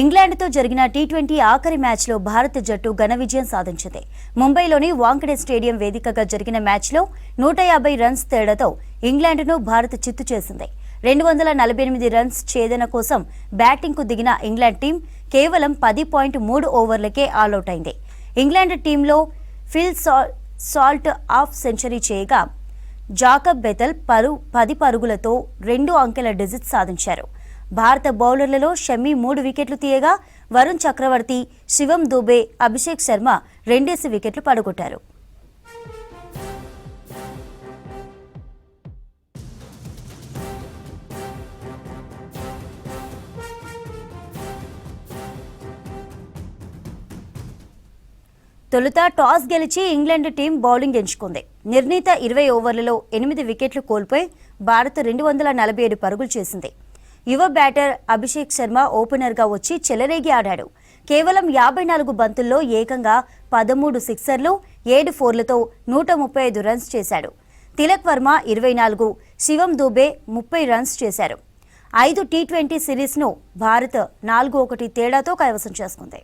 ఇంగ్లాండ్తో జరిగిన టీ20 ఆఖరి మ్యాచ్లో భారత జట్టు ఘన విజయం సాధించింది. ముంబైలోని వాంఖడే స్టేడియం వేదికగా జరిగిన మ్యాచ్లో 150 రన్స్ తేడాతో ఇంగ్లాండ్ను భారత్ చిత్తు చేసింది. 248 రన్స్ ఛేదన కోసం బ్యాటింగ్కు దిగిన ఇంగ్లాండ్ టీం కేవలం 10.3 ఓవర్లకే ఆలౌట్ అయింది. ఇంగ్లాండ్ టీంలో ఫిల్ సాల్ట్ హాఫ్ సెంచరీ చేయగా జాకబ్ బెథెల్ 10 పరుగులతో 2 అంకెల డిజిట్ సాధించారు. భారత బౌలర్లలో షమి 3 వికెట్లు తీయగా వరుణ్ చక్రవర్తి, శివం దూబే, అభిషేక్ శర్మ 2 వికెట్లు పడగొట్టారు. తొలుత టాస్ గెలిచి ఇంగ్లాండ్ టీం బౌలింగ్ ఎంచుకుంది. నిర్ణీత 20 ఓవర్లలో 8 వికెట్లు కోల్పోయి భారత్ 247 పరుగులు చేసింది. యువ బ్యాటర్ అభిషేక్ శర్మ ఓపెనర్గా వచ్చి చెలరేగి ఆడాడు. కేవలం 54 బంతుల్లో ఏకంగా 13 సిక్సర్లు, 7 ఫోర్లతో 135 రన్స్ చేశాడు. తిలక్ వర్మ 24, శివం దూబే 30 రన్స్ చేశారు. 5 టీ20 సిరీస్ను భారత్ 4-1 తేడాతో కైవసం చేసుకుంది.